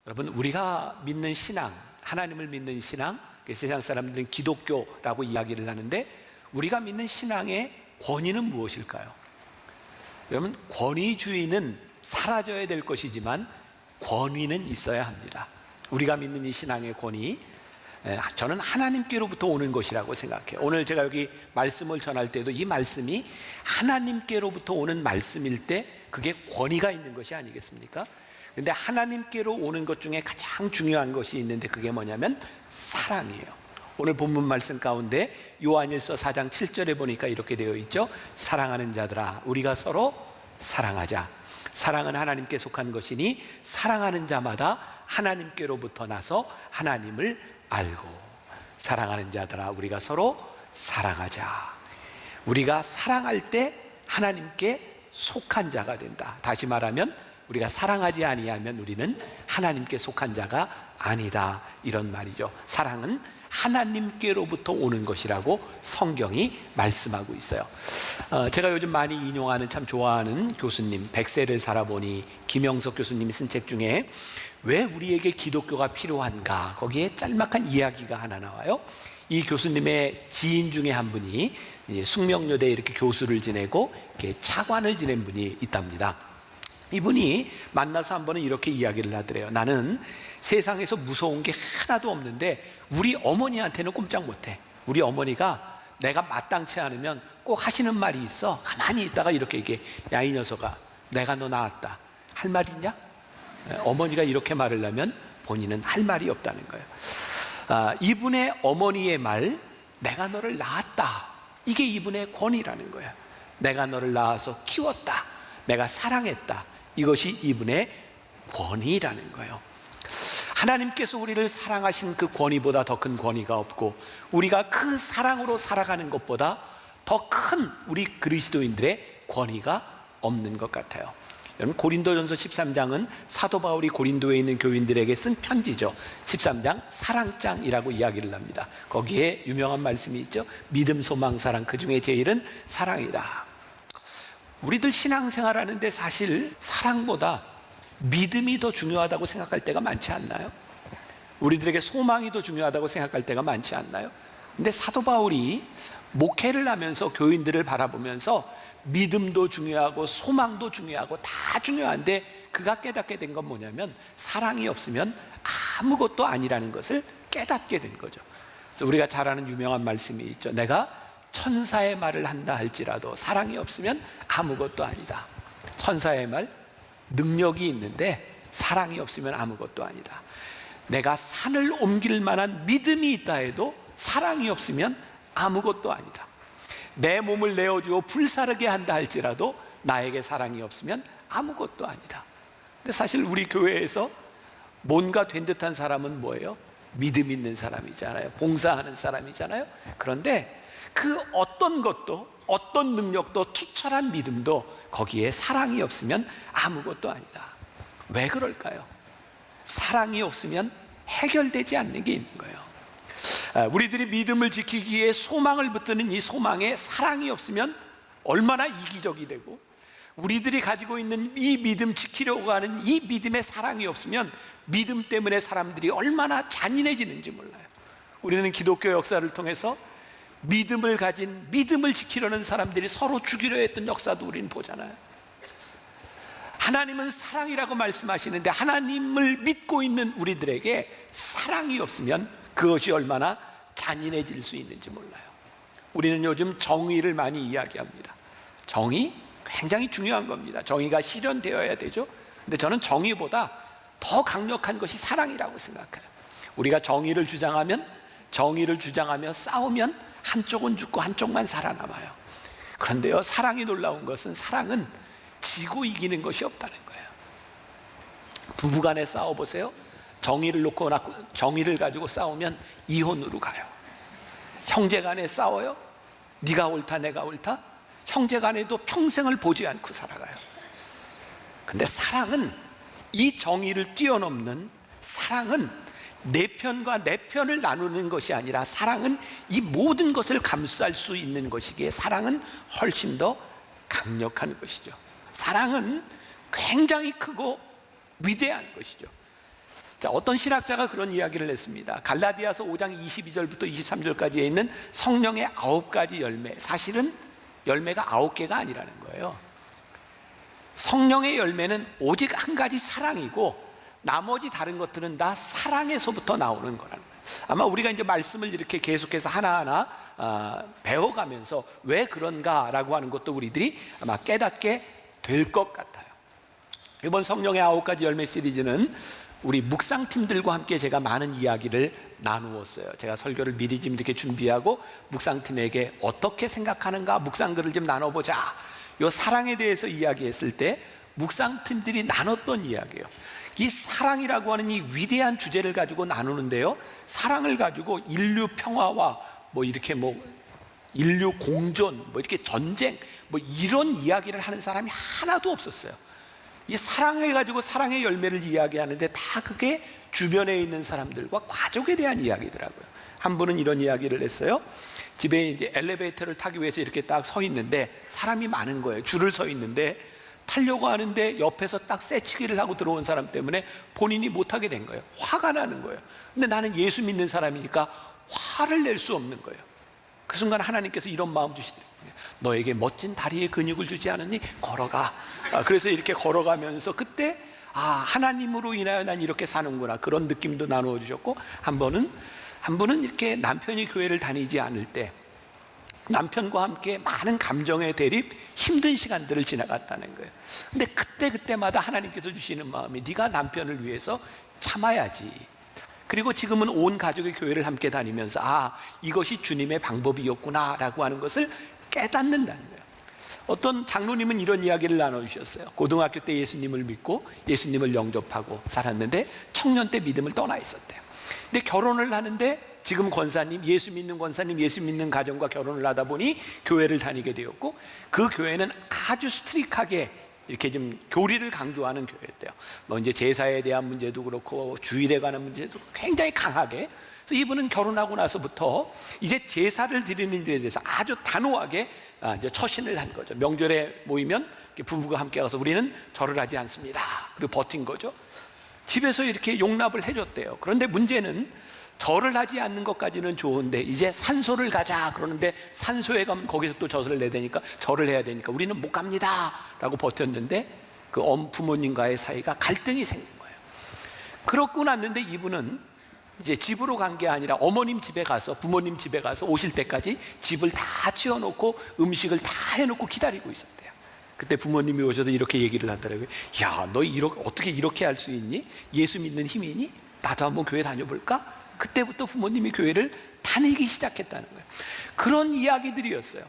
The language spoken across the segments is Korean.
여러분, 우리가 믿는 신앙, 하나님을 믿는 신앙, 세상 사람들은 기독교라고 이야기를 하는데, 우리가 믿는 신앙의 권위는 무엇일까요? 여러분, 권위주의는 사라져야 될 것이지만 권위는 있어야 합니다. 우리가 믿는 이 신앙의 권위, 저는 하나님께로부터 오는 것이라고 생각해요. 오늘 제가 여기 말씀을 전할 때도 이 말씀이 하나님께로부터 오는 말씀일 때 그게 권위가 있는 것이 아니겠습니까? 그런데 하나님께로 오는 것 중에 가장 중요한 것이 있는데, 그게 뭐냐면 사랑이에요. 오늘 본문 말씀 가운데 요한일서 4장 7절에 보니까 이렇게 되어 있죠. 사랑하는 자들아, 우리가 서로 사랑하자. 사랑은 하나님께 속한 것이니 사랑하는 자마다 하나님께로부터 나서 하나님을 알고. 사랑하는 자들아, 우리가 서로 사랑하자. 우리가 사랑할 때 하나님께 속한 자가 된다. 다시 말하면 우리가 사랑하지 아니하면 우리는 하나님께 속한 자가 아니다, 이런 말이죠. 사랑은 하나님께로부터 오는 것이라고 성경이 말씀하고 있어요. 제가 요즘 많이 인용하는, 참 좋아하는 교수님, 100세를 살아보니 김영석 교수님이 쓴 책 중에 왜 우리에게 기독교가 필요한가, 거기에 짤막한 이야기가 하나 나와요. 이 교수님의 지인 중에 한 분이 숙명여대에 이렇게 교수를 지내고 이렇게 차관을 지낸 분이 있답니다. 이분이 만나서 한 번은 이렇게 이야기를 하더래요. 나는 세상에서 무서운 게 하나도 없는데 우리 어머니한테는 꼼짝 못해. 우리 어머니가 내가 마땅치 않으면 꼭 하시는 말이 있어. 가만히 있다가 이렇게 얘기해. 야, 이 녀석아, 내가 너 낳았다. 할 말 있냐? 어머니가 이렇게 말을 하면 본인은 할 말이 없다는 거예요. 이분의 어머니의 말, 내가 너를 낳았다, 이게 이분의 권위라는 거예요. 내가 너를 낳아서 키웠다, 내가 사랑했다, 이것이 이분의 권위라는 거예요. 하나님께서 우리를 사랑하신 그 권위보다 더 큰 권위가 없고, 우리가 그 사랑으로 살아가는 것보다 더 큰 우리 그리스도인들의 권위가 없는 것 같아요. 여러분, 고린도전서 13장은 사도 바울이 고린도에 있는 교인들에게 쓴 편지죠. 13장 사랑장이라고 이야기를 합니다. 거기에 유명한 말씀이 있죠. 믿음, 소망, 사랑, 그 중에 제일은 사랑이다. 우리들 신앙생활하는데 사실 사랑보다 믿음이 더 중요하다고 생각할 때가 많지 않나요? 우리들에게 소망이 더 중요하다고 생각할 때가 많지 않나요? 근데 사도 바울이 목회를 하면서 교인들을 바라보면서 믿음도 중요하고 소망도 중요하고 다 중요한데, 그가 깨닫게 된 건 뭐냐면 사랑이 없으면 아무것도 아니라는 것을 깨닫게 된 거죠. 그래서 우리가 잘 아는 유명한 말씀이 있죠. 내가 천사의 말을 한다 할지라도 사랑이 없으면 아무것도 아니다. 천사의 말, 능력이 있는데 사랑이 없으면 아무것도 아니다. 내가 산을 옮길 만한 믿음이 있다 해도 사랑이 없으면 아무것도 아니다. 내 몸을 내어주어 불사르게 한다 할지라도 나에게 사랑이 없으면 아무것도 아니다. 근데 사실 우리 교회에서 뭔가 된 듯한 사람은 뭐예요? 믿음 있는 사람이잖아요. 봉사하는 사람이잖아요. 그런데 그 어떤 것도, 어떤 능력도, 투철한 믿음도 거기에 사랑이 없으면 아무것도 아니다. 왜 그럴까요? 사랑이 없으면 해결되지 않는 게 있는 거예요. 우리들이 믿음을 지키기 위해 소망을 붙드는 이 소망에 사랑이 없으면 얼마나 이기적이 되고, 우리들이 가지고 있는 이 믿음 지키려고 하는 이 믿음에 사랑이 없으면 믿음 때문에 사람들이 얼마나 잔인해지는지 몰라요. 우리는 기독교 역사를 통해서 믿음을 가진, 믿음을 지키려는 사람들이 서로 죽이려 했던 역사도 우리는 보잖아요. 하나님은 사랑이라고 말씀하시는데 하나님을 믿고 있는 우리들에게 사랑이 없으면 그것이 얼마나 잔인해질 수 있는지 몰라요. 우리는 요즘 정의를 많이 이야기합니다. 정의 굉장히 중요한 겁니다. 정의가 실현되어야 되죠. 근데 저는 정의보다 더 강력한 것이 사랑이라고 생각해요. 우리가 정의를 주장하며 싸우면 한쪽은 죽고 한쪽만 살아남아요. 그런데요, 사랑이 놀라운 것은, 사랑은 지고 이기는 것이 없다는 거예요. 부부간에 싸워보세요. 정의를 가지고 싸우면 이혼으로 가요. 형제간에 싸워요. 네가 옳다 내가 옳다. 형제간에도 평생을 보지 않고 살아가요. 근데 사랑은 이 정의를 뛰어넘는, 사랑은 내 편과 내 편을 나누는 것이 아니라, 사랑은 이 모든 것을 감수할 수 있는 것이기에 사랑은 훨씬 더 강력한 것이죠. 사랑은 굉장히 크고 위대한 것이죠. 자, 어떤 신학자가 그런 이야기를 했습니다. 갈라디아서 5장 22절부터 23절까지에 있는 성령의 9가지 열매, 사실은 열매가 9개가 아니라는 거예요. 성령의 열매는 오직 한 가지 사랑이고 나머지 다른 것들은 다 사랑에서부터 나오는 거라는 거예요. 아마 우리가 이제 말씀을 이렇게 계속해서 하나하나 배워가면서 왜 그런가라고 하는 것도 우리들이 아마 깨닫게 될 것 같아요. 이번 성령의 9가지 열매 시리즈는 우리 묵상팀들과 함께 제가 많은 이야기를 나누었어요. 제가 설교를 미리 좀 이렇게 준비하고 묵상팀에게 어떻게 생각하는가 묵상글을 좀 나눠보자. 이 사랑에 대해서 이야기했을 때 묵상팀들이 나눴던 이야기예요. 이 사랑이라고 하는 이 위대한 주제를 가지고 나누는데요, 사랑을 가지고 인류 평화와 이렇게 인류 공존, 이렇게 전쟁, 이런 이야기를 하는 사람이 하나도 없었어요. 이 사랑해 가지고 사랑의 열매를 이야기하는데 다 그게 주변에 있는 사람들과 가족에 대한 이야기더라고요. 한 분은 이런 이야기를 했어요. 집에 이제 엘리베이터를 타기 위해서 이렇게 딱 서 있는데 사람이 많은 거예요. 줄을 서 있는데 타려고 하는데 옆에서 딱 새치기를 하고 들어온 사람 때문에 본인이 못하게 된 거예요. 화가 나는 거예요. 근데 나는 예수 믿는 사람이니까 화를 낼 수 없는 거예요. 그 순간 하나님께서 이런 마음 주시더라고요. 너에게 멋진 다리의 근육을 주지 않았니? 걸어가. 그래서 이렇게 걸어가면서 그때 하나님으로 인하여 난 이렇게 사는구나, 그런 느낌도 나누어 주셨고, 한 분은 이렇게 남편이 교회를 다니지 않을 때 남편과 함께 많은 감정의 대립, 힘든 시간들을 지나갔다는 거예요. 근데 그때마다 하나님께서 주시는 마음이 네가 남편을 위해서 참아야지. 그리고 지금은 온 가족의 교회를 함께 다니면서 이것이 주님의 방법이었구나 라고 하는 것을 깨닫는다는 거예요. 어떤 장로님은 이런 이야기를 나눠주셨어요. 고등학교 때 예수님을 믿고 예수님을 영접하고 살았는데 청년 때 믿음을 떠나 있었대요. 근데 결혼을 하는데 지금 권사님, 예수 믿는 권사님, 예수 믿는 가정과 결혼을 하다 보니 교회를 다니게 되었고, 그 교회는 아주 스트릭하게 이렇게 좀 교리를 강조하는 교회였대요. 이제 제사에 대한 문제도 그렇고 주일에 관한 문제도 굉장히 강하게. 그래서 이분은 결혼하고 나서부터 이제 제사를 드리는 일에 대해서 아주 단호하게 이제 처신을 한 거죠. 명절에 모이면 부부가 함께 가서 우리는 절을 하지 않습니다. 그리고 버틴 거죠. 집에서 이렇게 용납을 해줬대요. 그런데 문제는 절을 하지 않는 것까지는 좋은데 이제 산소를 가자 그러는데 산소에 가면 거기서 또 젖을 내야 되니까 절을 해야 되니까 우리는 못 갑니다 라고 버텼는데 그 부모님과의 사이가 갈등이 생긴 거예요. 그러고 났는데 이분은 이제 집으로 간 게 아니라 어머님 집에 가서, 부모님 집에 가서 오실 때까지 집을 다 치워놓고 음식을 다 해놓고 기다리고 있었대요. 그때 부모님이 오셔서 이렇게 얘기를 하더라고요. 야, 너 어떻게 이렇게 할 수 있니? 예수 믿는 힘이 있니? 나도 한번 교회 다녀볼까? 그때부터 부모님이 교회를 다니기 시작했다는 거예요. 그런 이야기들이었어요.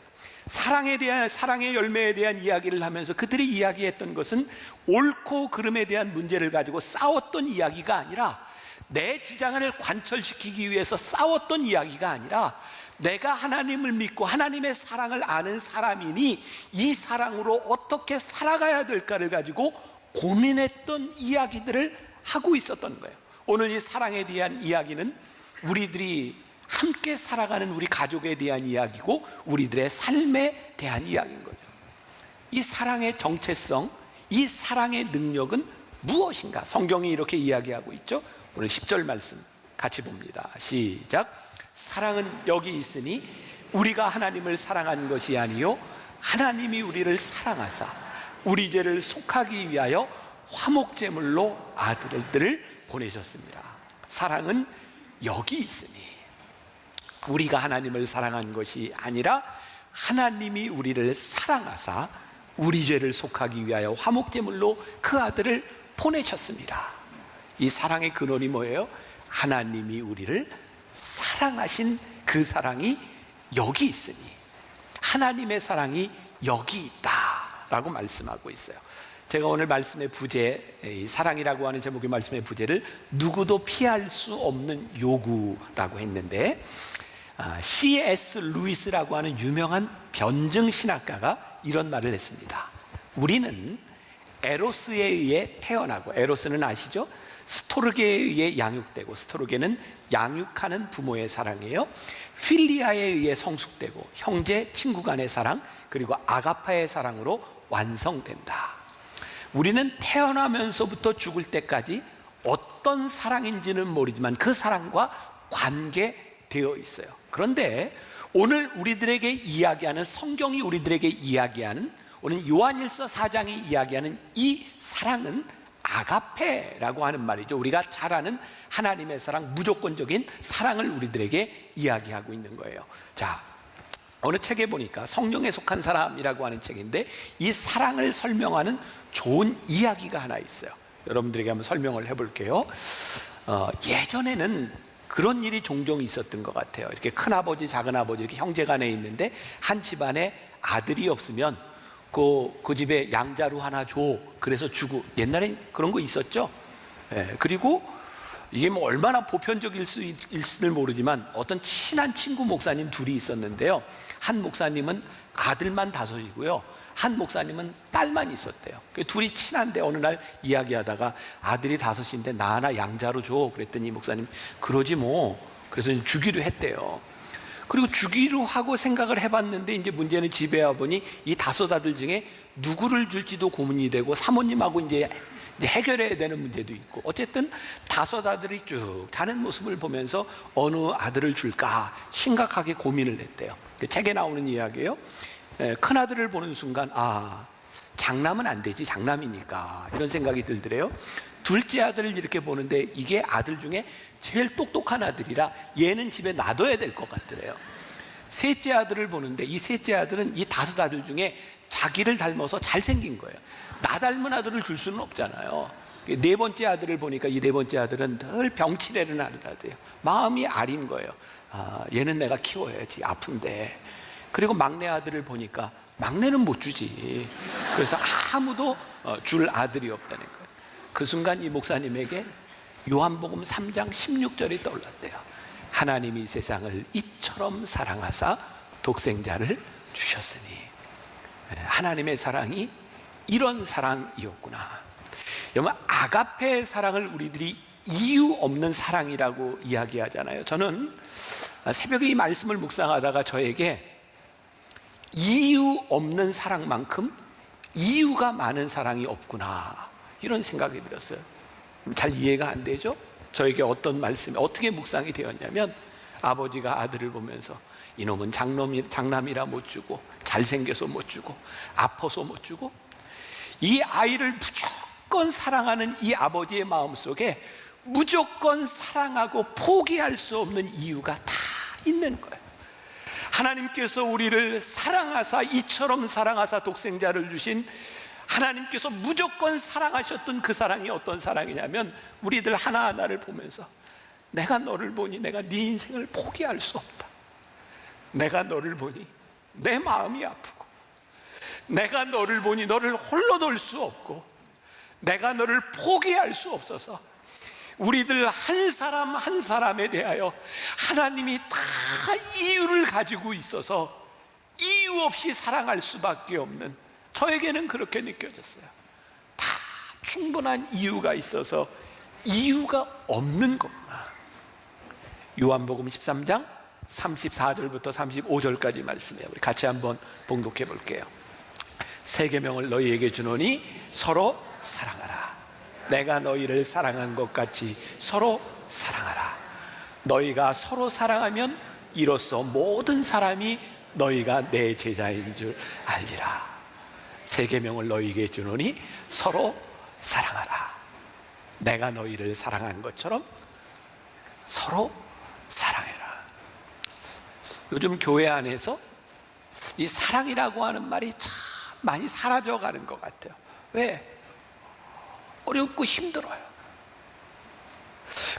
사랑의 열매에 대한 이야기를 하면서 그들이 이야기했던 것은 옳고 그름에 대한 문제를 가지고 싸웠던 이야기가 아니라, 내 주장을 관철시키기 위해서 싸웠던 이야기가 아니라, 내가 하나님을 믿고 하나님의 사랑을 아는 사람이니 이 사랑으로 어떻게 살아가야 될까를 가지고 고민했던 이야기들을 하고 있었던 거예요. 오늘 이 사랑에 대한 이야기는 우리들이 함께 살아가는 우리 가족에 대한 이야기고 우리들의 삶에 대한 이야기인 거죠. 이 사랑의 정체성, 이 사랑의 능력은 무엇인가? 성경이 이렇게 이야기하고 있죠. 오늘 10절 말씀 같이 봅니다. 시작. 사랑은 여기 있으니 우리가 하나님을 사랑한 것이 아니요 하나님이 우리를 사랑하사 우리 죄를 속하기 위하여 화목제물로 아들을 보내셨습니다. 사랑은 여기 있으니, 우리가 하나님을 사랑한 것이 아니라 하나님이 우리를 사랑하사 우리 죄를 속하기 위하여 화목제물로 그 아들을 보내셨습니다. 이 사랑의 근원이 뭐예요? 하나님이 우리를 사랑하신 그 사랑이 여기 있으니, 하나님의 사랑이 여기 있다라고 말씀하고 있어요. 제가 오늘 말씀의 부제, 사랑이라고 하는 제목의 말씀의 부제를 누구도 피할 수 없는 요구라고 했는데, C.S. 루이스라고 하는 유명한 변증 신학가가 이런 말을 했습니다. 우리는 에로스에 의해 태어나고, 에로스는 아시죠? 스토르게에 의해 양육되고, 스토르게는 양육하는 부모의 사랑이에요. 필리아에 의해 성숙되고, 형제 친구 간의 사랑, 그리고 아가파의 사랑으로 완성된다. 우리는 태어나면서부터 죽을 때까지 어떤 사랑인지는 모르지만 그 사랑과 관계되어 있어요. 그런데 오늘 우리들에게 이야기하는, 성경이 우리들에게 이야기하는, 오늘 요한일서 4장이 이야기하는 이 사랑은 아가페라고 하는 말이죠. 우리가 잘 아는 하나님의 사랑, 무조건적인 사랑을 우리들에게 이야기하고 있는 거예요. 자, 어느 책에 보니까 성령에 속한 사람이라고 하는 책인데 이 사랑을 설명하는 좋은 이야기가 하나 있어요. 여러분들에게 한번 설명을 해볼게요. 예전에는 그런 일이 종종 있었던 것 같아요. 이렇게 큰아버지, 작은아버지 이렇게 형제간에 있는데 한 집안에 아들이 없으면 그 집에 양자루 하나 줘, 그래서 주고. 옛날엔 그런 거 있었죠. 그리고 이게 뭐 얼마나 보편적일 수 있을지 모르지만 어떤 친한 친구 목사님 둘이 있었는데요. 한 목사님은 아들만 5이고요, 한 목사님은 딸만 있었대요. 둘이 친한데 어느 날 이야기하다가 아들이 5인데 나 하나 양자로 줘 그랬더니 목사님 그러지 뭐, 그래서 주기로 했대요. 그리고 주기로 하고 생각을 해봤는데 이제 문제는 집에 와보니 이 5 아들 중에 누구를 줄지도 고민이 되고 사모님하고 이제 해결해야 되는 문제도 있고, 어쨌든 5 아들이 쭉 자는 모습을 보면서 어느 아들을 줄까 심각하게 고민을 했대요. 책에 나오는 이야기예요. 큰 아들을 보는 순간 장남은 안 되지, 장남이니까, 이런 생각이 들더래요. 둘째 아들을 이렇게 보는데 이게 아들 중에 제일 똑똑한 아들이라 얘는 집에 놔둬야 될 것 같더래요. 셋째 아들을 보는데 이 셋째 아들은 이 5 아들 중에 자기를 닮아서 잘생긴 거예요. 나 닮은 아들을 줄 수는 없잖아요. 4번째 아들을 보니까 이 4번째 아들은 늘 병치레를 하더라고요. 마음이 아린 거예요. 얘는 내가 키워야지, 아픈데. 그리고 막내 아들을 보니까 막내는 못 주지. 그래서 아무도 줄 아들이 없다는 거예요. 그 순간 이 목사님에게 요한복음 3장 16절이 떠올랐대요. 하나님이 세상을 이처럼 사랑하사 독생자를 주셨으니. 하나님의 사랑이 이런 사랑이었구나. 여러분, 아가페의 사랑을 우리들이 이유 없는 사랑이라고 이야기하잖아요. 저는 새벽에 이 말씀을 묵상하다가 저에게 이유 없는 사랑만큼 이유가 많은 사랑이 없구나, 이런 생각이 들었어요. 잘 이해가 안 되죠? 저에게 어떤 말씀이 어떻게 묵상이 되었냐면, 아버지가 아들을 보면서 이놈은 장남이라 못 주고, 잘생겨서 못 주고, 아파서 못 주고, 이 아이를 무조건 사랑하는 이 아버지의 마음속에 무조건 사랑하고 포기할 수 없는 이유가 다 있는 거예요. 하나님께서 우리를 사랑하사, 이처럼 사랑하사 독생자를 주신 하나님께서 무조건 사랑하셨던 그 사랑이 어떤 사랑이냐면, 우리들 하나하나를 보면서 내가 너를 보니 내가 네 인생을 포기할 수 없다. 내가 너를 보니 내 마음이 아프고, 내가 너를 보니 너를 홀로 둘 수 없고, 내가 너를 포기할 수 없어서 우리들 한 사람 한 사람에 대하여 하나님이 다 이유를 가지고 있어서 이유 없이 사랑할 수밖에 없는, 저에게는 그렇게 느껴졌어요. 다 충분한 이유가 있어서 이유가 없는 것만. 요한복음 13장 34절부터 35절까지 말씀이에요. 우리 같이 한번 봉독해 볼게요. 새 계명을 너희에게 주노니 서로 사랑하라. 내가 너희를 사랑한 것 같이 서로 사랑하라. 너희가 서로 사랑하면 이로써 모든 사람이 너희가 내 제자인 줄 알리라. 새 계명을 너희에게 주노니 서로 사랑하라. 내가 너희를 사랑한 것처럼 서로 사랑해라. 요즘 교회 안에서 이 사랑이라고 하는 말이 참 많이 사라져가는 것 같아요. 왜? 어렵고 힘들어요.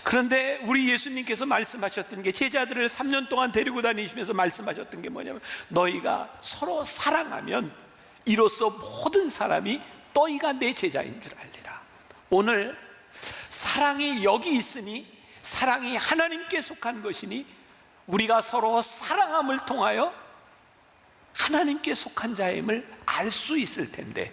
그런데 우리 예수님께서 말씀하셨던 게, 제자들을 3년 동안 데리고 다니시면서 말씀하셨던 게 뭐냐면, 너희가 서로 사랑하면 이로써 모든 사람이 너희가 내 제자인 줄 알리라. 오늘 사랑이 여기 있으니, 사랑이 하나님께 속한 것이니, 우리가 서로 사랑함을 통하여 하나님께 속한 자임을 알 수 있을 텐데,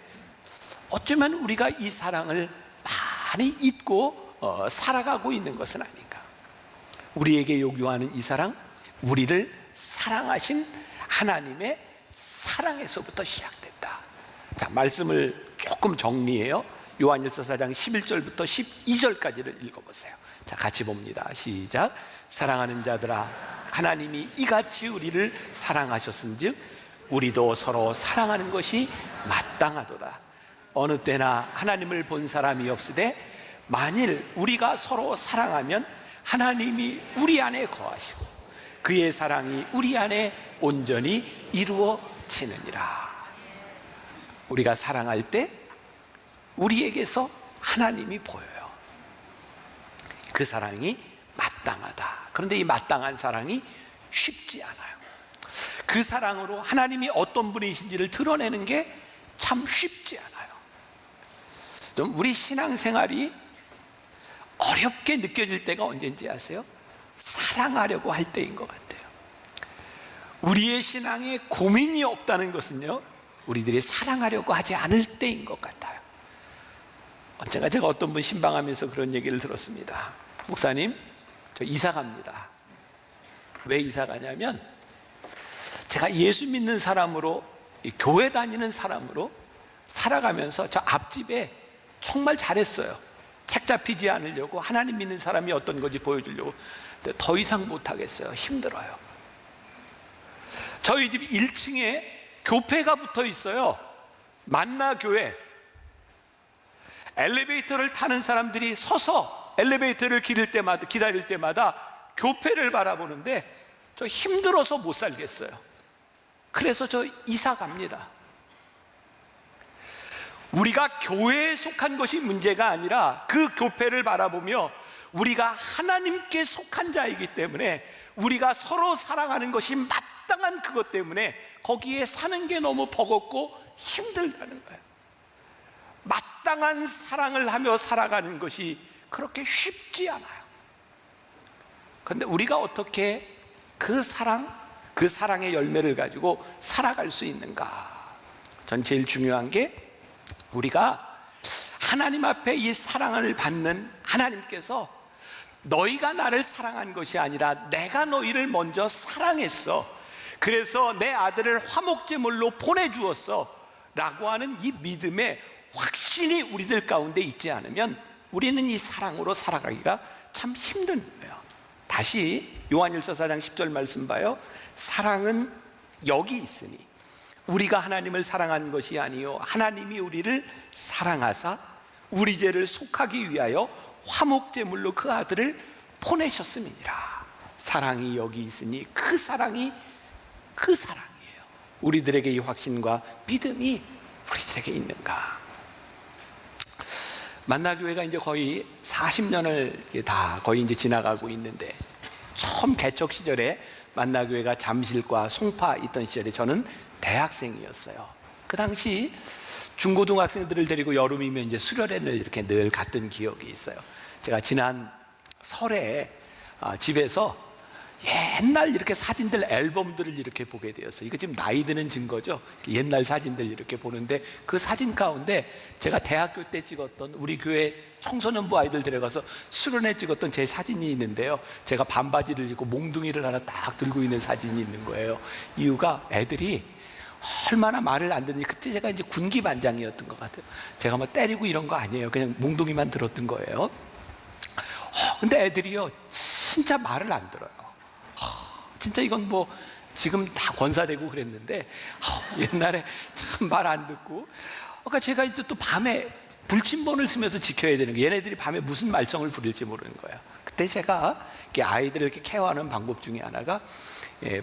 어쩌면 우리가 이 사랑을 많이 잊고 살아가고 있는 것은 아닌가. 우리에게 요구하는 이 사랑, 우리를 사랑하신 하나님의 사랑에서부터 시작됐다. 자, 말씀을 조금 정리해요. 요한일서 4장 11절부터 12절까지를 읽어보세요. 자, 같이 봅니다. 시작. 사랑하는 자들아, 하나님이 이같이 우리를 사랑하셨은즉 우리도 서로 사랑하는 것이 마땅하도다. 어느 때나 하나님을 본 사람이 없으되 만일 우리가 서로 사랑하면 하나님이 우리 안에 거하시고 그의 사랑이 우리 안에 온전히 이루어지느니라. 우리가 사랑할 때 우리에게서 하나님이 보여요. 그 사랑이 마땅하다. 그런데 이 마땅한 사랑이 쉽지 않아요. 그 사랑으로 하나님이 어떤 분이신지를 드러내는 게 참 쉽지 않아요. 좀 우리 신앙생활이 어렵게 느껴질 때가 언제인지 아세요? 사랑하려고 할 때인 것 같아요. 우리의 신앙에 고민이 없다는 것은요, 우리들이 사랑하려고 하지 않을 때인 것 같아요. 언젠가 제가 어떤 분 신방하면서 그런 얘기를 들었습니다. 목사님, 저 이사 갑니다. 왜 이사 가냐면 제가 예수 믿는 사람으로, 교회 다니는 사람으로 살아가면서 저 앞집에 정말 잘했어요. 책 잡히지 않으려고, 하나님 믿는 사람이 어떤 건지 보여주려고. 근데 더 이상 못하겠어요. 힘들어요. 저희 집 1층에 교회가 붙어 있어요. 만나교회. 엘리베이터를 타는 사람들이 서서 엘리베이터를 기다릴 때마다 교회를 바라보는데 저 힘들어서 못 살겠어요. 그래서 저 이사 갑니다. 우리가 교회에 속한 것이 문제가 아니라 그 교회를 바라보며 우리가 하나님께 속한 자이기 때문에 우리가 서로 사랑하는 것이 마땅한 그것 때문에 거기에 사는 게 너무 버겁고 힘들다는 거예요. 마땅한 사랑을 하며 살아가는 것이 그렇게 쉽지 않아요. 그런데 우리가 어떻게 그 사랑의 열매를 가지고 살아갈 수 있는가? 전 제일 중요한 게 우리가 하나님 앞에 이 사랑을 받는 하나님께서 너희가 나를 사랑한 것이 아니라 내가 너희를 먼저 사랑했어. 그래서 내 아들을 화목제물로 보내주었어. 라고 하는 이 믿음의 확신이 우리들 가운데 있지 않으면 우리는 이 사랑으로 살아가기가 참 힘든 거예요. 다시 요한일서 4장 10절 말씀 봐요. 사랑은 여기 있으니 우리가 하나님을 사랑한 것이 아니요 하나님이 우리를 사랑하사 우리 죄를 속하기 위하여 화목제물로 그 아들을 보내셨음이니라. 사랑이 여기 있으니 그 사랑이 그 사랑이에요. 우리들에게 이 확신과 믿음이 우리들에게 있는가? 만나교회가 이제 거의 40년을 다 거의 이제 지나가고 있는데, 처음 개척 시절에 만나교회가 잠실과 송파 있던 시절에 저는 대학생이었어요. 그 당시 중고등학생들을 데리고 여름이면 이제 수련회를 이렇게 늘 갔던 기억이 있어요. 제가 지난 설에 집에서 옛날 이렇게 사진들 앨범들을 이렇게 보게 되었어요. 이거 지금 나이 드는 증거죠. 옛날 사진들 이렇게 보는데 그 사진 가운데 제가 대학교 때 찍었던 우리 교회 청소년부 아이들 데려가서 수련회 찍었던 제 사진이 있는데요. 제가 반바지를 입고 몽둥이를 하나 딱 들고 있는 사진이 있는 거예요. 이유가 애들이 얼마나 말을 안 듣는지, 그때 제가 이제 군기 반장이었던 것 같아요. 제가 뭐 때리고 이런 거 아니에요. 그냥 몽둥이만 들었던 거예요. 근데 애들이요 진짜 말을 안 들어요. 진짜 이건 뭐 지금 다 권사되고 그랬는데 옛날에 참 말 안 듣고, 그러니까 제가 이제 또 밤에 불침번을 쓰면서 지켜야 되는 거예요. 얘네들이 밤에 무슨 말썽을 부릴지 모르는 거예요. 그때 제가 이렇게 아이들을 이렇게 케어하는 방법 중에 하나가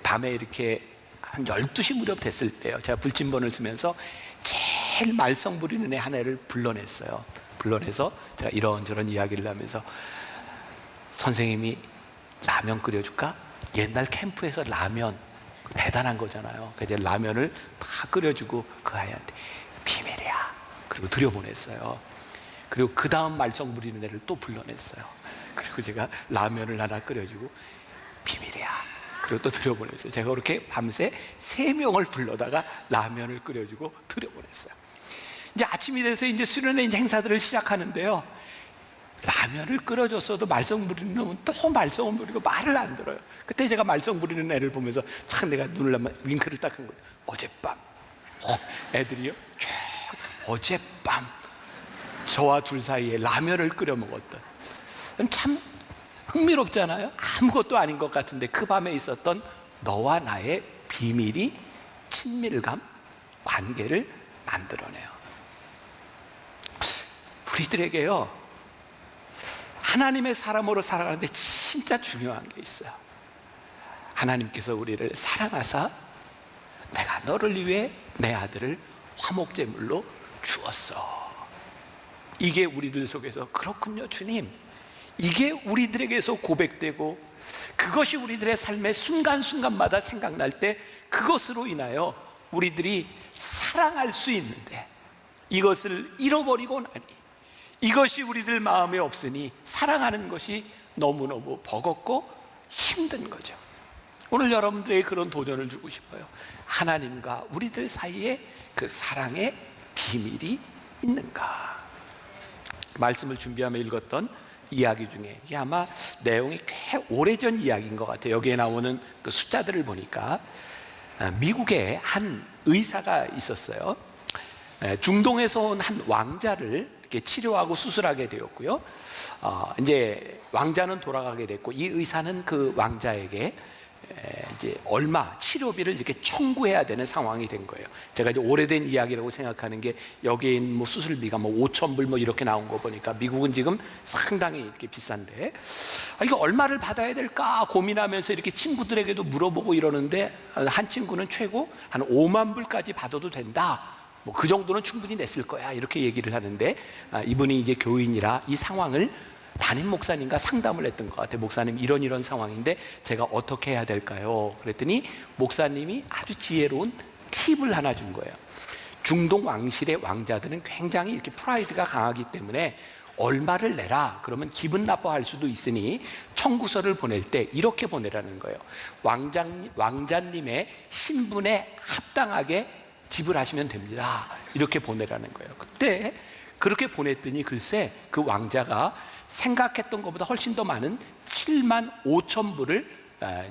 밤에 이렇게 한 12시 무렵 됐을 때요, 제가 불침번을 쓰면서 제일 말썽 부리는 애 하나를 불러냈어요. 불러내서 제가 이런저런 이야기를 하면서, 선생님이 라면 끓여줄까? 옛날 캠프에서 라면 대단한 거잖아요. 그래서 라면을 다 끓여주고 그 아이한테 비밀이야 그리고 들여보냈어요. 그리고 그 다음 말썽 부리는 애를 또 불러냈어요. 그리고 제가 라면을 하나 끓여주고 비밀이야 그리고 또 들여보냈어요. 제가 그렇게 밤새 3명을 불러다가 라면을 끓여주고 들여보냈어요. 이제 아침이 돼서 이제 수련회 행사들을 시작하는데요, 라면을 끓여줬어도 말썽 부리는 놈은 또 말썽을 부리고 말을 안 들어요. 그때 제가 말썽 부리는 애를 보면서 참 내가 눈을 한번 윙크를 딱 한 거예요. 어젯밤 애들이요 쫙 어젯밤 저와 둘 사이에 라면을 끓여 먹었던, 참 흥미롭잖아요. 아무것도 아닌 것 같은데 그 밤에 있었던 너와 나의 비밀이 친밀감, 관계를 만들어내요. 우리들에게요, 하나님의 사람으로 살아가는데 진짜 중요한 게 있어요. 하나님께서 우리를 사랑하사 내가 너를 위해 내 아들을 화목제물로 주었어. 이게 우리들 속에서, 그렇군요 주님, 이게 우리들에게서 고백되고 그것이 우리들의 삶의 순간순간마다 생각날 때 그것으로 인하여 우리들이 사랑할 수 있는데, 이것을 잃어버리고 나니 이것이 우리들 마음에 없으니 사랑하는 것이 너무너무 버겁고 힘든 거죠. 오늘 여러분들에게 그런 도전을 주고 싶어요. 하나님과 우리들 사이에 그 사랑의 비밀이 있는가? 말씀을 준비하며 읽었던 이야기 중에, 이게 아마 내용이 꽤 오래전 이야기인 것 같아요. 여기에 나오는 그 숫자들을 보니까 미국에 한 의사가 있었어요. 중동에서 온 한 왕자를 이렇게 치료하고 수술하게 되었고요. 이제 왕자는 돌아가게 됐고, 이 의사는 그 왕자에게 이제 얼마 치료비를 이렇게 청구해야 되는 상황이 된 거예요. 제가 이제 오래된 이야기라고 생각하는 게, 여기에 있는 뭐 수술비가 뭐 5,000불 뭐 이렇게 나온 거 보니까 미국은 지금 상당히 이렇게 비싼데, 이거 얼마를 받아야 될까 고민하면서 이렇게 친구들에게도 물어보고 이러는데, 한 친구는 최고 한 5만 불까지 받아도 된다, 뭐 그 정도는 충분히 냈을 거야, 이렇게 얘기를 하는데, 이분이 이제 교인이라 이 상황을 담임 목사님과 상담을 했던 것 같아요. 목사님, 이런 상황인데 제가 어떻게 해야 될까요? 그랬더니 목사님이 아주 지혜로운 팁을 하나 준 거예요. 중동 왕실의 왕자들은 굉장히 이렇게 프라이드가 강하기 때문에 얼마를 내라 그러면 기분 나빠할 수도 있으니 청구서를 보낼 때 이렇게 보내라는 거예요. 왕자님의 신분에 합당하게 지불하시면 됩니다, 이렇게 보내라는 거예요. 그때 그렇게 보냈더니 글쎄 그 왕자가 생각했던 것보다 훨씬 더 많은 7만 5천 불을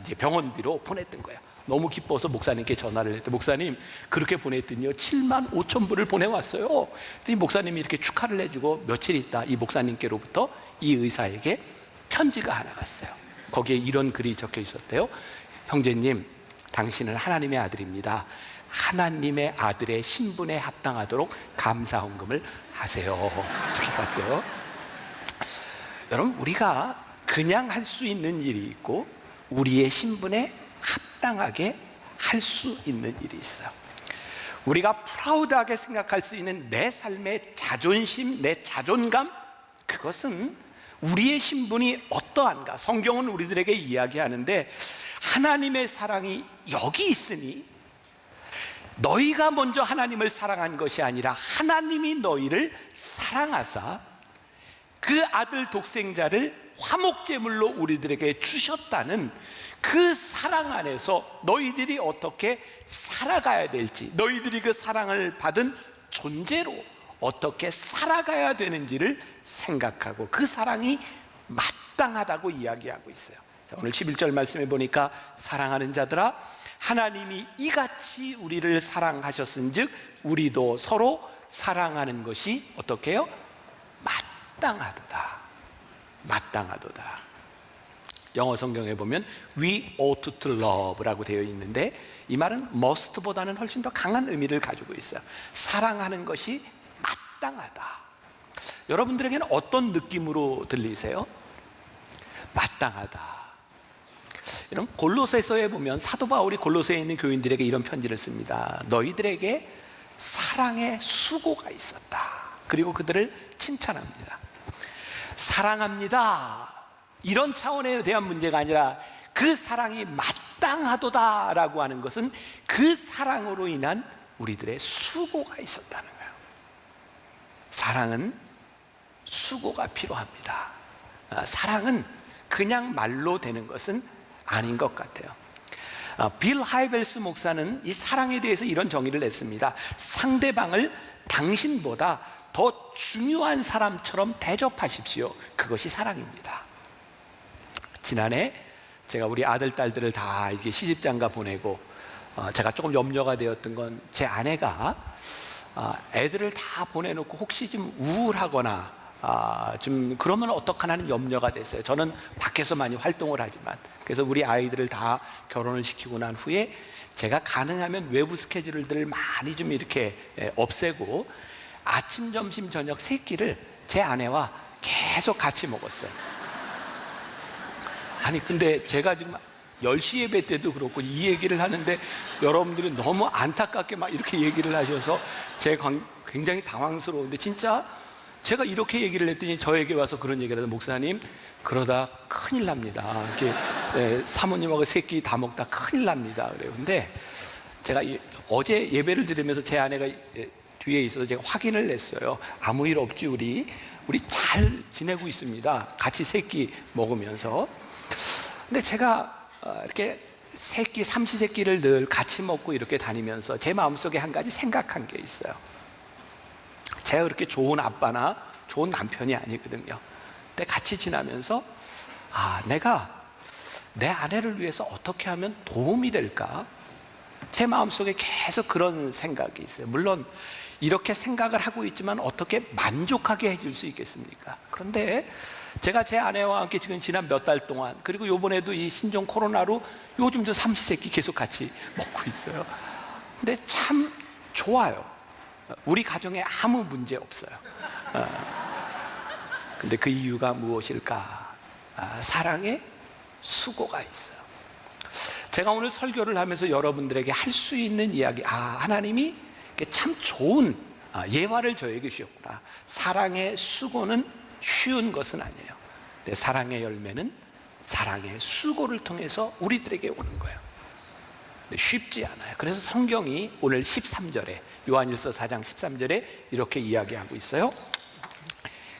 이제 병원비로 보냈던 거예요. 너무 기뻐서 목사님께 전화를 했더니, 목사님 그렇게 보냈더니요 7만 5천 불을 보내왔어요. 그랬더니 목사님이 이렇게 축하를 해주고, 며칠 있다 이 목사님께로부터 이 의사에게 편지가 하나 갔어요. 거기에 이런 글이 적혀 있었대요. 형제님, 당신은 하나님의 아들입니다. 하나님의 아들의 신분에 합당하도록 감사헌금을 하세요. 이렇게 갔대요. 여러분, 우리가 그냥 할 수 있는 일이 있고 우리의 신분에 합당하게 할 수 있는 일이 있어요. 우리가 프라우드하게 생각할 수 있는 내 삶의 자존심, 내 자존감, 그것은 우리의 신분이 어떠한가, 성경은 우리들에게 이야기하는데, 하나님의 사랑이 여기 있으니 너희가 먼저 하나님을 사랑한 것이 아니라 하나님이 너희를 사랑하사 그 아들 독생자를 화목제물로 우리들에게 주셨다는 그 사랑 안에서 너희들이 어떻게 살아가야 될지, 너희들이 그 사랑을 받은 존재로 어떻게 살아가야 되는지를 생각하고 그 사랑이 마땅하다고 이야기하고 있어요. 자, 오늘 11절 말씀에 보니까, 사랑하는 자들아 하나님이 이같이 우리를 사랑하셨은즉 우리도 서로 사랑하는 것이 어떻게 해요? 마땅하도다. 마땅하도다. 영어 성경에 보면 We ought to love라고 되어 있는데, 이 말은 must보다는 훨씬 더 강한 의미를 가지고 있어요. 사랑하는 것이 마땅하다. 여러분들에게는 어떤 느낌으로 들리세요? 마땅하다. 이런 골로새서에 보면 사도 바울이 골로새에 있는 교인들에게 이런 편지를 씁니다. 너희들에게 사랑의 수고가 있었다. 그리고 그들을 칭찬합니다. 사랑합니다, 이런 차원에 대한 문제가 아니라 그 사랑이 마땅하도다라고 하는 것은 그 사랑으로 인한 우리들의 수고가 있었다는 거예요. 사랑은 수고가 필요합니다. 사랑은 그냥 말로 되는 것은 아닌 것 같아요. 빌 하이벨스 목사는 이 사랑에 대해서 이런 정의를 냈습니다. 상대방을 당신보다 더 중요한 사람처럼 대접하십시오. 그것이 사랑입니다. 지난해 제가 우리 아들, 딸들을 다 이게 시집장가 보내고 제가 조금 염려가 되었던 건, 제 아내가 애들을 다 보내놓고 혹시 좀 우울하거나 좀 그러면 어떡하나는 염려가 됐어요. 저는 밖에서 많이 활동을 하지만, 그래서 우리 아이들을 다 결혼을 시키고 난 후에 제가 가능하면 외부 스케줄들을 많이 좀 이렇게 없애고 아침, 점심, 저녁 세 끼를 제 아내와 계속 같이 먹었어요. 아니 근데 제가 지금 10시 예배 때도 그렇고 이 얘기를 하는데 여러분들이 너무 안타깝게 막 이렇게 얘기를 하셔서 제가 굉장히 당황스러운데, 진짜 제가 이렇게 얘기를 했더니 저에게 와서 그런 얘기를 해서, 목사님 그러다 큰일 납니다. 이렇게 사모님하고 세 끼 다 먹다 큰일 납니다. 그래요. 근데 제가 어제 예배를 드리면서 제 아내가 뒤에 있어서 제가 확인을 했어요. 아무 일 없지, 우리 잘 지내고 있습니다. 같이 세 끼 먹으면서. 근데 제가 이렇게 세끼, 삼시세끼를 늘 같이 먹고 이렇게 다니면서 제 마음속에 한 가지 생각한 게 있어요. 제가 그렇게 좋은 아빠나 좋은 남편이 아니거든요. 근데 같이 지나면서 내가 내 아내를 위해서 어떻게 하면 도움이 될까? 제 마음속에 계속 그런 생각이 있어요. 물론 이렇게 생각을 하고 있지만 어떻게 만족하게 해줄 수 있겠습니까? 그런데 제가 제 아내와 함께 지금 지난 몇 달 동안, 그리고 요번에도 이 신종 코로나로 요즘 저 삼시세끼 계속 같이 먹고 있어요. 근데 참 좋아요. 우리 가정에 아무 문제 없어요. 근데 그 이유가 무엇일까? 사랑의 수고가 있어요. 제가 오늘 설교를 하면서 여러분들에게 할 수 있는 이야기, 하나님이 참 좋은 예화를 저에게 주셨구나. 사랑의 수고는 쉬운 것은 아니에요. 근데 사랑의 열매는 사랑의 수고를 통해서 우리들에게 오는 거예요. 근데 쉽지 않아요. 그래서 성경이 오늘 13절에, 요한일서 4장 13절에 이렇게 이야기하고 있어요.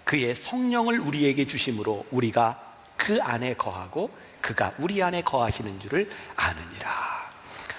그의 성령을 우리에게 주심으로 우리가 그 안에 거하고 그가 우리 안에 거하시는 줄을 아느니라.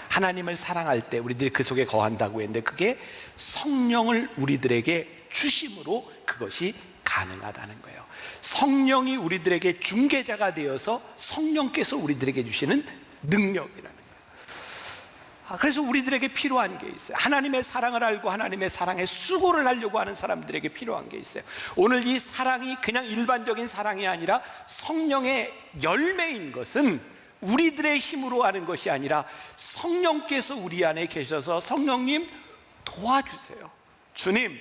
하나님을 사랑할 때 우리들이 그 속에 거한다고 했는데, 그게 성령을 우리들에게 주심으로 그것이 가능하다는 거예요. 성령이 우리들에게 중개자가 되어서 성령께서 우리들에게 주시는 능력이라는 거예요. 그래서 우리들에게 필요한 게 있어요. 하나님의 사랑을 알고 하나님의 사랑에 수고를 하려고 하는 사람들에게 필요한 게 있어요. 오늘 이 사랑이 그냥 일반적인 사랑이 아니라 성령의 열매인 것은 우리들의 힘으로 하는 것이 아니라 성령께서 우리 안에 계셔서, 성령님 도와주세요. 주님,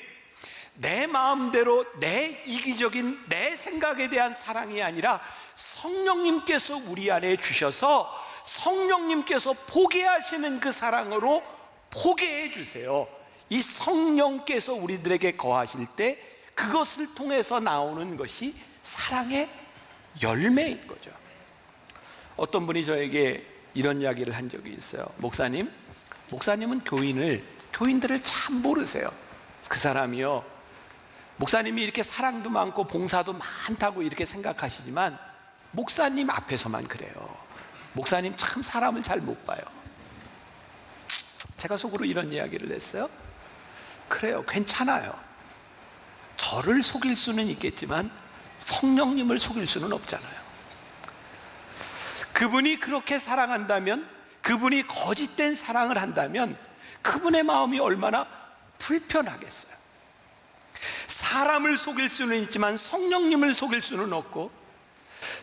내 마음대로 내 이기적인 내 생각에 대한 사랑이 아니라 성령님께서 우리 안에 주셔서 성령님께서 보게 하시는 그 사랑으로 보게 해주세요. 이 성령께서 우리들에게 거하실 때 그것을 통해서 나오는 것이 사랑의 열매인 거죠. 어떤 분이 저에게 이런 이야기를 한 적이 있어요. 목사님은 교인들을 참 모르세요. 그 사람이요, 목사님이 이렇게 사랑도 많고 봉사도 많다고 이렇게 생각하시지만 목사님 앞에서만 그래요. 목사님 참 사람을 잘 못 봐요. 제가 속으로 이런 이야기를 했어요. 그래요, 괜찮아요. 저를 속일 수는 있겠지만 성령님을 속일 수는 없잖아요. 그분이 그렇게 사랑한다면, 그분이 거짓된 사랑을 한다면 그분의 마음이 얼마나 불편하겠어요. 사람을 속일 수는 있지만 성령님을 속일 수는 없고,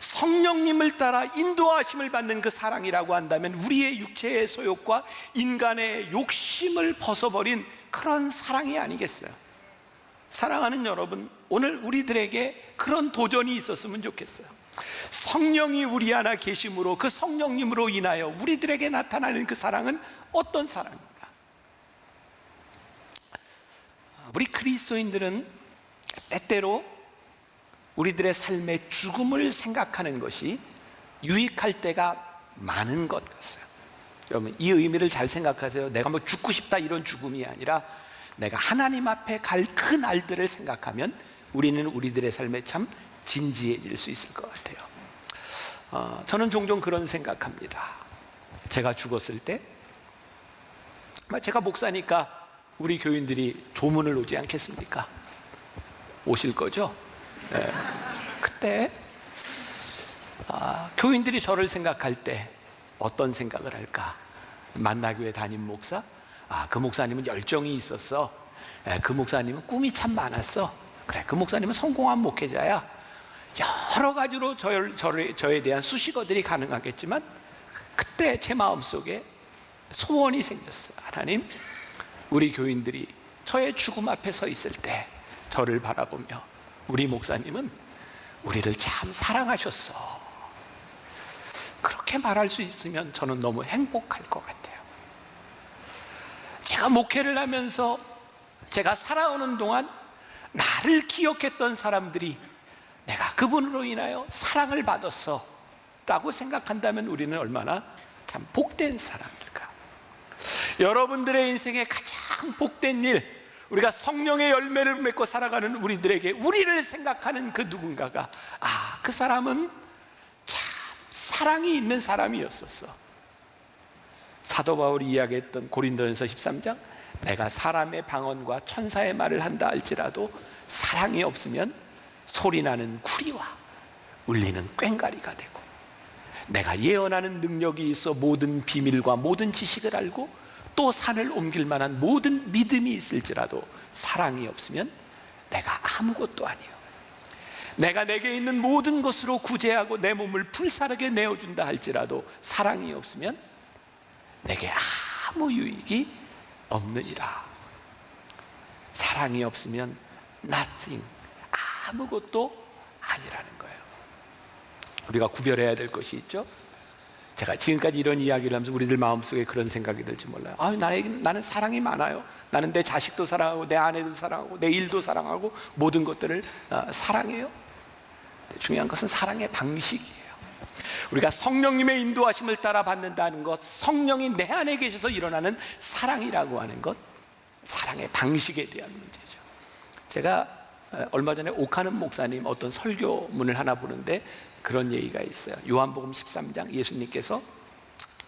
성령님을 따라 인도하심을 받는 그 사랑이라고 한다면 우리의 육체의 소욕과 인간의 욕심을 벗어버린 그런 사랑이 아니겠어요. 사랑하는 여러분, 오늘 우리들에게 그런 도전이 있었으면 좋겠어요. 성령이 우리 안에 계심으로, 그 성령님으로 인하여 우리들에게 나타나는 그 사랑은 어떤 사랑입니까? 우리 그리스도인들은 때때로 우리들의 삶의 죽음을 생각하는 것이 유익할 때가 많은 것 같아요. 여러분, 이 의미를 잘 생각하세요. 내가 뭐 죽고 싶다 이런 죽음이 아니라 내가 하나님 앞에 갈 그 날들을 생각하면 우리는 우리들의 삶에 참 진지해질 수 있을 것 같아요. 저는 종종 그런 생각합니다. 제가 죽었을 때, 제가 목사니까 우리 교인들이 조문을 오지 않겠습니까? 오실 거죠? 네. 그때 교인들이 저를 생각할 때 어떤 생각을 할까? 만나교회 담임 목사? 그 목사님은 열정이 있었어. 그 목사님은 꿈이 참 많았어. 그래, 그 목사님은 성공한 목회자야. 여러 가지로 저에 대한 수식어들이 가능하겠지만 그때 제 마음속에 소원이 생겼어요. 하나님, 우리 교인들이 저의 죽음 앞에 서 있을 때 저를 바라보며 우리 목사님은 우리를 참 사랑하셨어, 그렇게 말할 수 있으면 저는 너무 행복할 것 같아요. 제가 목회를 하면서 제가 살아오는 동안 나를 기억했던 사람들이 내가 그분으로 인하여 사랑을 받았어 라고 생각한다면 우리는 얼마나 참 복된 사람일까. 여러분들의 인생에 가장 복된 일, 우리가 성령의 열매를 맺고 살아가는 우리들에게 우리를 생각하는 그 누군가가, 그 사람은 참 사랑이 있는 사람이었었어. 사도 바울이 이야기했던 고린도전서 13장, 내가 사람의 방언과 천사의 말을 한다 할지라도 사랑이 없으면 소리나는 구리와 울리는 꽹과리가 되고, 내가 예언하는 능력이 있어 모든 비밀과 모든 지식을 알고 또 산을 옮길 만한 모든 믿음이 있을지라도 사랑이 없으면 내가 아무것도 아니요. 내가 내게 있는 모든 것으로 구제하고 내 몸을 불사르게 내어준다 할지라도 사랑이 없으면 내게 아무 유익이 없느니라. 사랑이 없으면 nothing, 아무것도 아니라는 거예요. 우리가 구별해야 될 것이 있죠. 제가 지금까지 이런 이야기를 하면서 우리들 마음속에 그런 생각이 들지 몰라요. 나는 사랑이 많아요. 나는 내 자식도 사랑하고 내 아내도 사랑하고 내 일도 사랑하고 모든 것들을 사랑해요. 중요한 것은 사랑의 방식이에요. 우리가 성령님의 인도하심을 따라 받는다는 것, 성령이 내 안에 계셔서 일어나는 사랑이라고 하는 것, 사랑의 방식에 대한 문제죠. 제가 얼마 전에 오카는 목사님 어떤 설교문을 하나 보는데 그런 얘기가 있어요. 요한복음 13장, 예수님께서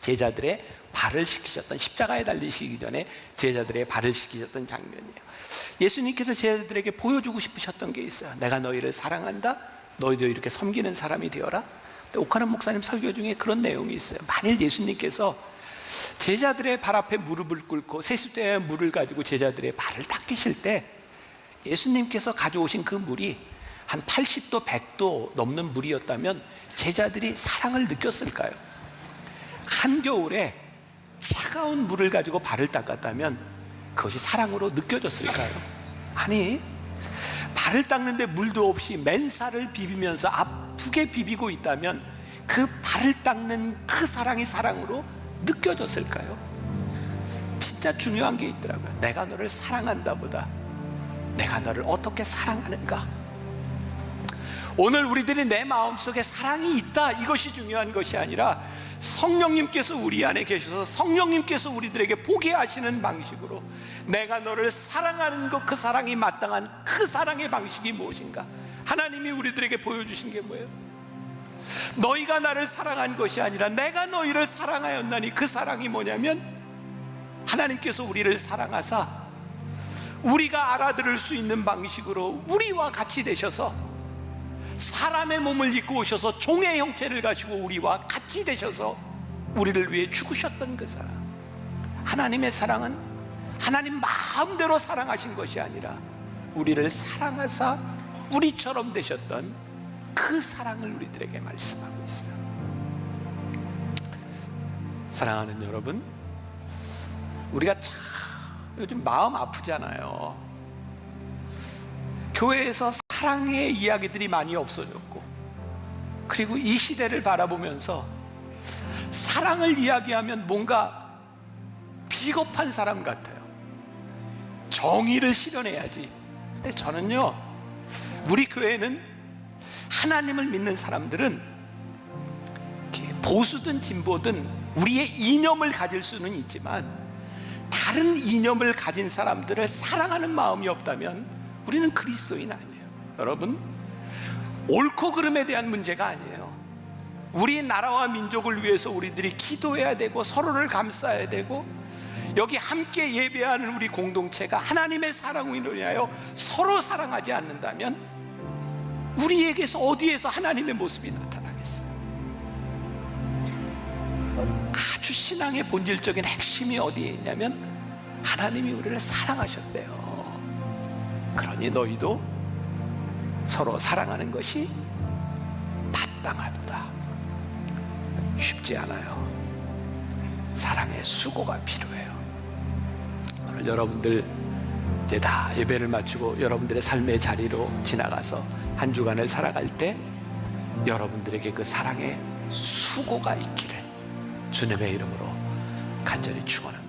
제자들의 발을 씻기셨던, 십자가에 달리시기 전에 제자들의 발을 씻기셨던 장면이에요. 예수님께서 제자들에게 보여주고 싶으셨던 게 있어요. 내가 너희를 사랑한다, 너희도 이렇게 섬기는 사람이 되어라. 오카는 목사님 설교 중에 그런 내용이 있어요. 만일 예수님께서 제자들의 발 앞에 무릎을 꿇고 세수대에 물을 가지고 제자들의 발을 닦으실 때 예수님께서 가져오신 그 물이 한 80도, 100도 넘는 물이었다면 제자들이 사랑을 느꼈을까요? 한겨울에 차가운 물을 가지고 발을 닦았다면 그것이 사랑으로 느껴졌을까요? 아니, 발을 닦는데 물도 없이 맨살을 비비면서 아프게 비비고 있다면 그 발을 닦는 그 사랑이 사랑으로 느껴졌을까요? 진짜 중요한 게 있더라고요. 내가 너를 사랑한다 보다 내가 너를 어떻게 사랑하는가. 오늘 우리들이 내 마음속에 사랑이 있다, 이것이 중요한 것이 아니라 성령님께서 우리 안에 계셔서 성령님께서 우리들에게 보게 하시는 방식으로 내가 너를 사랑하는 것, 그 사랑이 마땅한 그 사랑의 방식이 무엇인가. 하나님이 우리들에게 보여주신 게 뭐예요? 너희가 나를 사랑한 것이 아니라 내가 너희를 사랑하였나니, 그 사랑이 뭐냐면 하나님께서 우리를 사랑하사 우리가 알아들을 수 있는 방식으로 우리와 같이 되셔서 사람의 몸을 입고 오셔서 종의 형체를 가지고 우리와 같이 되셔서 우리를 위해 죽으셨던 그 사랑. 하나님의 사랑은 하나님 마음대로 사랑하신 것이 아니라 우리를 사랑하사 우리처럼 되셨던 그 사랑을 우리들에게 말씀하고 있어요. 사랑하는 여러분, 우리가 참 요즘 마음 아프잖아요. 교회에서 사랑의 이야기들이 많이 없어졌고, 그리고 이 시대를 바라보면서 사랑을 이야기하면 뭔가 비겁한 사람 같아요. 정의를 실현해야지. 근데 저는요, 우리 교회는 하나님을 믿는 사람들은 보수든 진보든 우리의 이념을 가질 수는 있지만 다른 이념을 가진 사람들을 사랑하는 마음이 없다면 우리는 그리스도인 아니에요. 여러분, 옳고 그름에 대한 문제가 아니에요. 우리 나라와 민족을 위해서 우리들이 기도해야 되고 서로를 감싸야 되고, 여기 함께 예배하는 우리 공동체가 하나님의 사랑으로 인하여 서로 사랑하지 않는다면 우리에게서 어디에서 하나님의 모습이 나타나겠어요? 아주 신앙의 본질적인 핵심이 어디에 있냐면 하나님이 우리를 사랑하셨대요. 그러니 너희도 서로 사랑하는 것이 마땅하도다. 쉽지 않아요. 사랑의 수고가 필요해요. 오늘 여러분들 이제 다 예배를 마치고 여러분들의 삶의 자리로 지나가서 한 주간을 살아갈 때 여러분들에게 그 사랑의 수고가 있기를 주님의 이름으로 간절히 축원합니다.